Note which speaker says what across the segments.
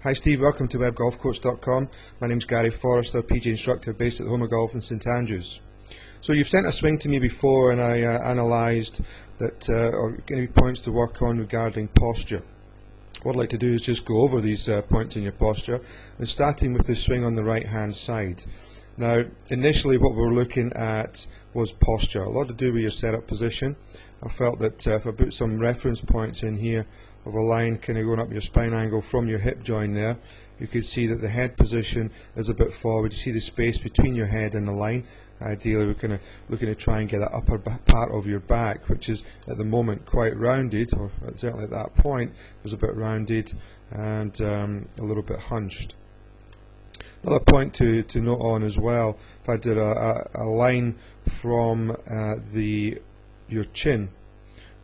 Speaker 1: Hi Steve, welcome to webgolfcoach.com. My name's Gary Forrester, PGA instructor based at the Home of Golf in St Andrews. So you've sent a swing to me before and I analysed that or gave you points to work on regarding posture. What I'd like to do is just go over these points in your posture, and starting with the swing on the right hand side. Now initially what we were looking at was posture, a lot to do with your setup position. I felt that if I put some reference points in here of a line kind of going up your spine angle from your hip joint there, you could see that the head position is a bit forward. You see the space between your head and the line. Ideally we're kind of looking to try and get that upper part of your back, which is at the moment quite rounded, or certainly at that point was a bit rounded and a little bit hunched. Another point to note on as well, if I did a line from your chin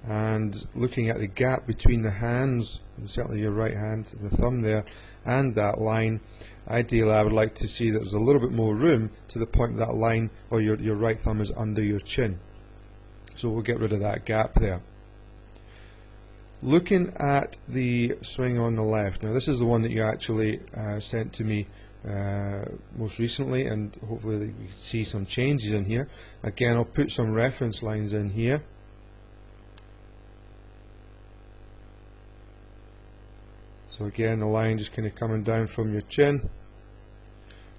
Speaker 1: and looking at the gap between the hands, and certainly your right hand, the thumb there, and that line, ideally I would like to see that there's a little bit more room to the point that line or your right thumb is under your chin. So we'll get rid of that gap there. Looking at the swing on the left, now this is the one that you actually sent to me most recently, and hopefully you can see some changes in here. Again, I'll put some reference lines in here. So again, the line just kind of coming down from your chin,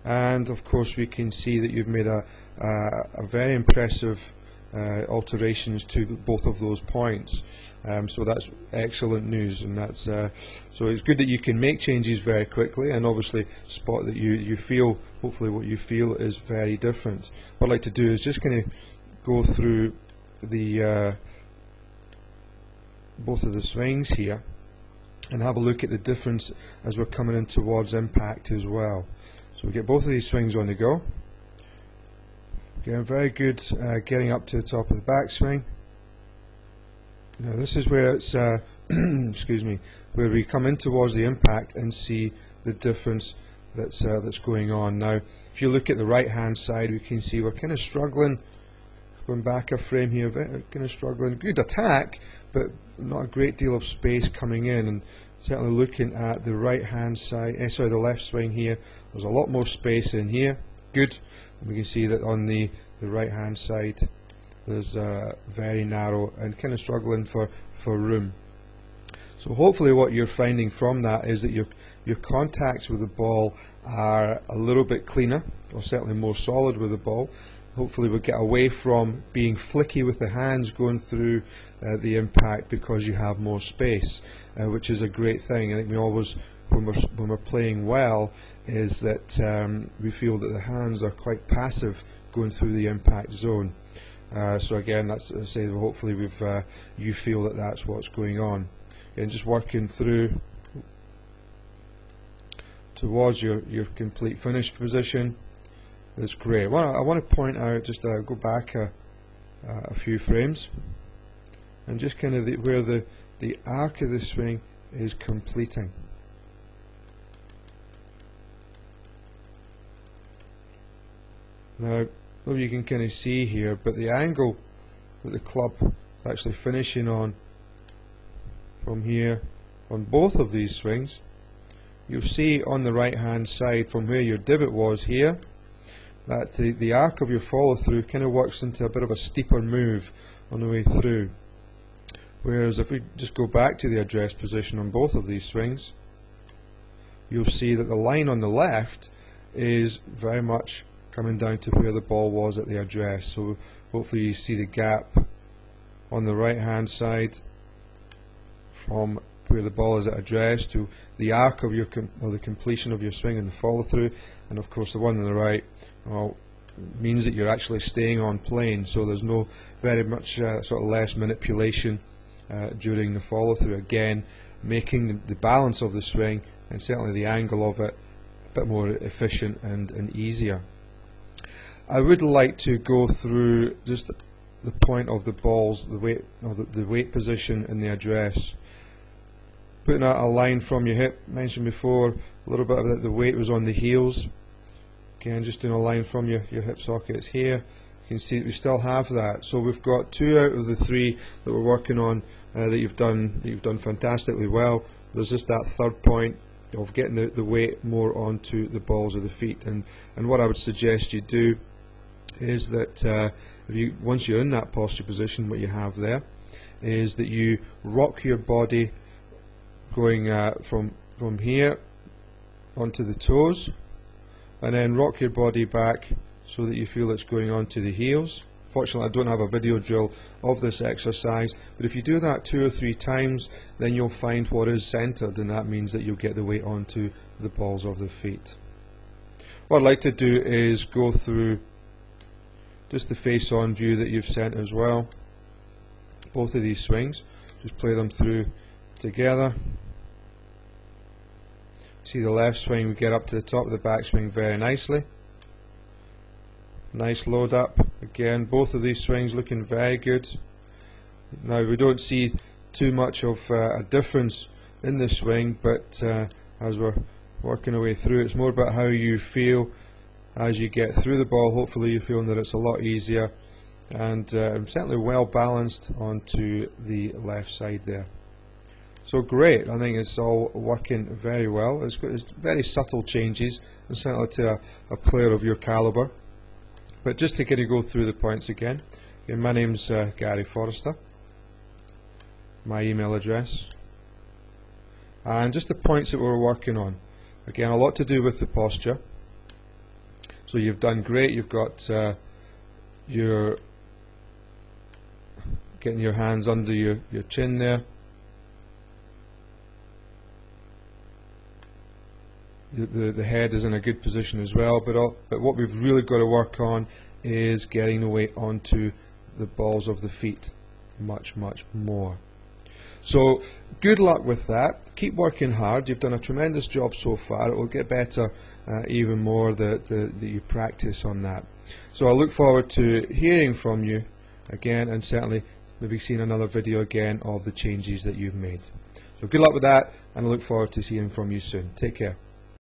Speaker 1: and of course we can see that you've made a very impressive alterations to both of those points. So that's excellent news, and that's so it's good that you can make changes very quickly and obviously spot that you feel, hopefully what you feel is very different. What I'd like to do is just kind of go through the both of the swings here and have a look at the difference as we're coming in towards impact as well. So we get both of these swings on the go. Again, very good getting up to the top of the backswing. Now this is where it's excuse me, where we come in towards the impact and see the difference that's going on. Now if you look at the right hand side, we can see we're kind of struggling. Going back a frame here, kind of struggling. Good attack, but not a great deal of space coming in. And certainly looking at the right hand side, the left swing here, there's a lot more space in here. Good. And we can see that on the right hand side, there's very narrow and kind of struggling for room. So hopefully what you're finding from that is that your contacts with the ball are a little bit cleaner, or certainly more solid with the ball. Hopefully we'll get away from being flicky with the hands going through the impact because you have more space, which is a great thing. I think we always, when we're playing well, is that we feel that the hands are quite passive going through the impact zone. So again, that's, as I say, hopefully you feel that that's what's going on. And just working through towards your complete finish position. That's great. Well, I want to point out, just go back a few frames, and just kind of where the arc of the swing is completing. Now, maybe you can kind of see here, but the angle that the club is actually finishing on from here on both of these swings, you'll see on the right hand side from where your divot was here, that the arc of your follow through kind of works into a bit of a steeper move on the way through. Whereas if we just go back to the address position on both of these swings, you'll see that the line on the left is very much coming down to where the ball was at the address. So hopefully you see the gap on the right hand side from where the ball is at address to the arc of the completion of your swing and the follow through, and of course the one on the right, well, means that you're actually staying on plane, so there's no very much sort of less manipulation during the follow through, again making the balance of the swing and certainly the angle of it a bit more efficient and easier. I would like to go through just the point of the balls, the weight position and the address. Putting out a line from your hip, mentioned before a little bit about the weight was on the heels. Again, just doing a line from your hip sockets here. You can see that we still have that. So we've got 2 out of the 3 that we're working on that you've done fantastically well. There's just that third point of getting the weight more onto the balls of the feet. And what I would suggest you do is that once you're in that posture position, what you have there is that you rock your body going from here onto the toes, and then rock your body back so that you feel it's going onto the heels. Fortunately, I don't have a video drill of this exercise, but if you do that 2 or 3 times, then you'll find what is centered, and that means that you'll get the weight onto the balls of the feet. What I'd like to do is go through just the face-on view that you've sent as well. Both of these swings, just play them through together. See the left swing, we get up to the top of the backswing very nicely. Nice load up. Again, both of these swings looking very good. Now we don't see too much of a difference in the swing, but as we're working our way through, it's more about how you feel as you get through the ball. Hopefully you're feeling that it's a lot easier and certainly well balanced onto the left side there. So great, I think it's all working very well. It's very subtle changes, and certainly to a player of your calibre. But just to kind of go through the points again, my name's Gary Forrester, my email address, and just the points that we're working on. Again, a lot to do with the posture. So you've done great, you've got your getting your hands under your chin there. The head is in a good position as well, but what we've really got to work on is getting the weight onto the balls of the feet much more. So good luck with that. Keep working hard. You've done a tremendous job so far. It will get better even more that you practice on that. So I look forward to hearing from you again, and certainly maybe seeing another video again of the changes that you've made. So good luck with that, and I look forward to hearing from you soon. Take care.